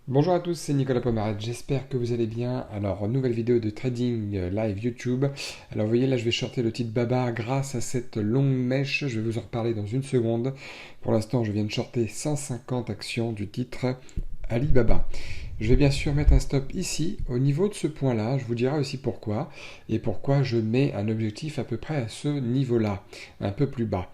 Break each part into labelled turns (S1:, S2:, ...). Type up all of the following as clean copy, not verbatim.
S1: Bonjour à tous, c'est Nicolas Pomarade, j'espère que vous allez bien. Alors, nouvelle vidéo de trading live YouTube. Alors, vous voyez, là, je vais shorter le titre Baba grâce à cette longue mèche. Je vais vous en reparler dans une seconde. Pour l'instant, je viens de shorter 150 actions du titre Alibaba. Je vais bien sûr mettre un stop ici, au niveau de ce point-là. Je vous dirai aussi pourquoi. Et pourquoi je mets un objectif à peu près à ce niveau-là, un peu plus bas.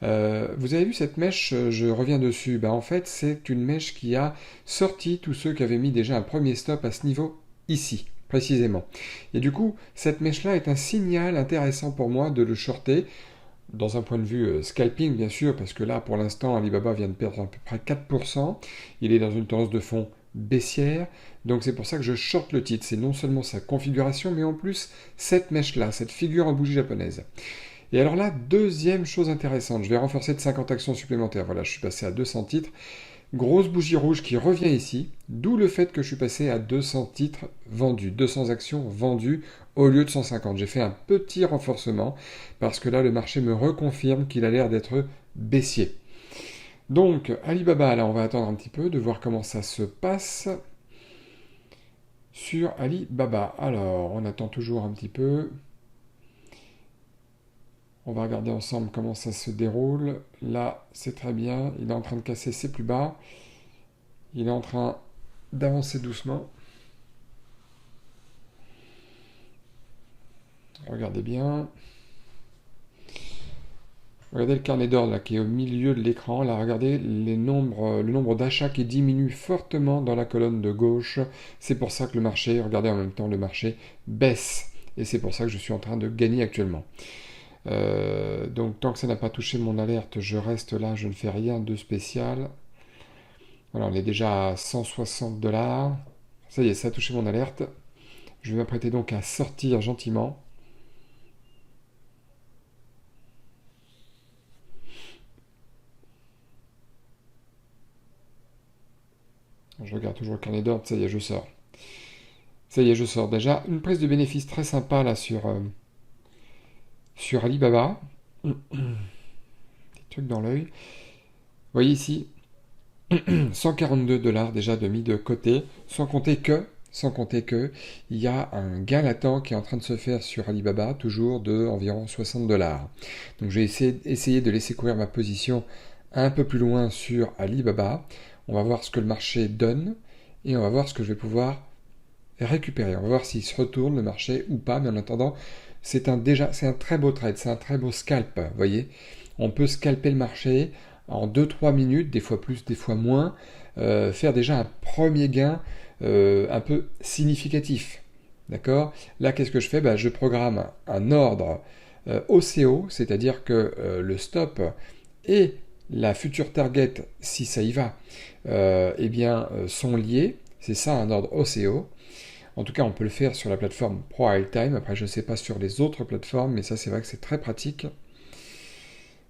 S1: Vous avez vu cette mèche, je reviens dessus. En fait, c'est une mèche qui a sorti tous ceux qui avaient mis déjà un premier stop à ce niveau, ici, précisément. Et du coup, cette mèche-là est un signal intéressant pour moi de le shorter, dans un point de vue scalping, bien sûr, parce que là, pour l'instant, Alibaba vient de perdre à peu près 4%. Il est dans une tendance de fond baissière. Donc c'est pour ça que je short le titre. C'est non seulement sa configuration, mais en plus cette mèche-là, cette figure en bougie japonaise. Et alors là, deuxième chose intéressante, je vais renforcer de 50 actions supplémentaires. Voilà, je suis passé à 200 titres. Grosse bougie rouge qui revient ici, d'où le fait que je suis passé à 200 titres vendus, 200 actions vendues au lieu de 150. J'ai fait un petit renforcement parce que là, le marché me reconfirme qu'il a l'air d'être baissier. Donc, Alibaba, là, on va attendre un petit peu de voir comment ça se passe sur Alibaba. Alors, on attend toujours un petit peu. On va regarder ensemble comment ça se déroule. Là, c'est très bien. Il est en train de casser ses plus bas. Il est en train d'avancer doucement. Regardez bien. Regardez le carnet d'ordre là qui est au milieu de l'écran. Là, regardez le nombre d'achats qui diminue fortement dans la colonne de gauche. C'est pour ça que le marché, regardez en même temps, le marché baisse. Et c'est pour ça que je suis en train de gagner actuellement. Donc tant que ça n'a pas touché mon alerte, je reste là, je ne fais rien de spécial. Voilà, on est déjà à 160 dollars. Ça y est, ça a touché mon alerte. Je vais m'apprêter donc à sortir gentiment. Je regarde toujours le carnet d'ordre, ça y est, je sors. Ça y est, je sors. Déjà, une prise de bénéfice très sympa là sur Alibaba. Des trucs dans l'œil. Vous voyez ici, 142 dollars déjà de mis de côté, sans compter que, il y a un gain latent qui est en train de se faire sur Alibaba, toujours de environ 60 dollars. Donc j'ai essayé de laisser courir ma position un peu plus loin sur Alibaba. On va voir ce que le marché donne et on va voir ce que je vais pouvoir récupérer. On va voir s'il se retourne le marché ou pas, mais en attendant, c'est un très beau trade, c'est un très beau scalp, vous voyez. On peut scalper le marché en 2-3 minutes, des fois plus, des fois moins, faire déjà un premier gain un peu significatif. D'accord. Là, qu'est-ce que je fais? Je programme un ordre OCO, c'est-à-dire que le stop et la future target, si ça y va, sont liés. C'est ça un ordre OCO. En tout cas, on peut le faire sur la plateforme ProRealTime. Après, je ne sais pas sur les autres plateformes, mais ça, c'est vrai que c'est très pratique.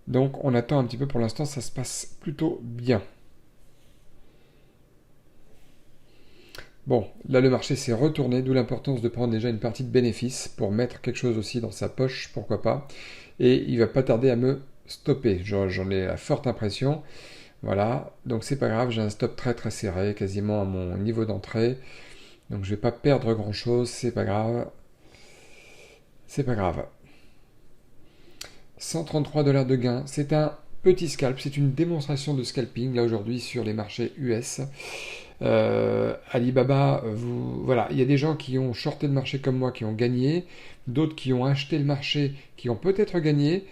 S1: Donc, on attend un petit peu. Pour l'instant, ça se passe plutôt bien. Bon, là, le marché s'est retourné, d'où l'importance de prendre déjà une partie de bénéfice pour mettre quelque chose aussi dans sa poche, pourquoi pas. Et il va pas tarder à me stopper. J'en ai la forte impression. Voilà, donc c'est pas grave, j'ai un stop très très serré, quasiment à mon niveau d'entrée. Donc je vais pas perdre grand chose, c'est pas grave. C'est pas grave. 133 dollars de gain. C'est un petit scalp, c'est une démonstration de scalping là aujourd'hui sur les marchés US. Alibaba, voilà, il y a des gens qui ont shorté le marché comme moi qui ont gagné, d'autres qui ont acheté le marché qui ont peut-être gagné,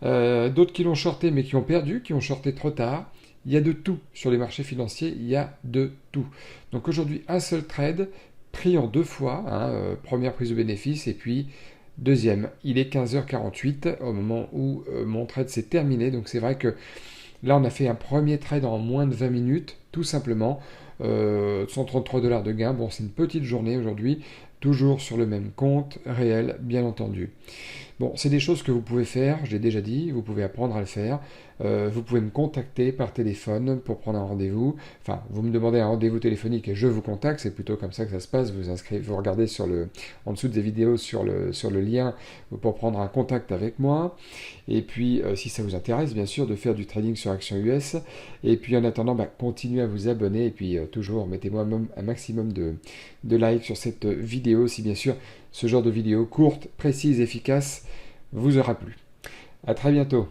S1: d'autres qui l'ont shorté mais qui ont perdu, qui ont shorté trop tard. Il y a de tout sur les marchés financiers, il y a de tout. Donc aujourd'hui, un seul trade pris en deux fois, hein, première prise de bénéfice et puis deuxième. Il est 15h48 au moment où mon trade s'est terminé, donc c'est vrai que là on a fait un premier trade en moins de 20 minutes, tout simplement. 133 dollars de gain, bon c'est une petite journée aujourd'hui, toujours sur le même compte réel, bien entendu. Bon, c'est des choses que vous pouvez faire, je l'ai déjà dit, vous pouvez apprendre à le faire. Vous pouvez me contacter par téléphone pour prendre un rendez-vous. Enfin, vous me demandez un rendez-vous téléphonique et je vous contacte. C'est plutôt comme ça que ça se passe. Vous inscrivez, vous regardez en dessous des vidéos sur le lien pour prendre un contact avec moi. Et puis, si ça vous intéresse, bien sûr, de faire du trading sur Action US. Et puis, en attendant, continuez à vous abonner. Et puis, toujours, mettez-moi un maximum de likes sur cette vidéo, si bien sûr, ce genre de vidéo courte, précise, efficace, vous aura plu. À très bientôt.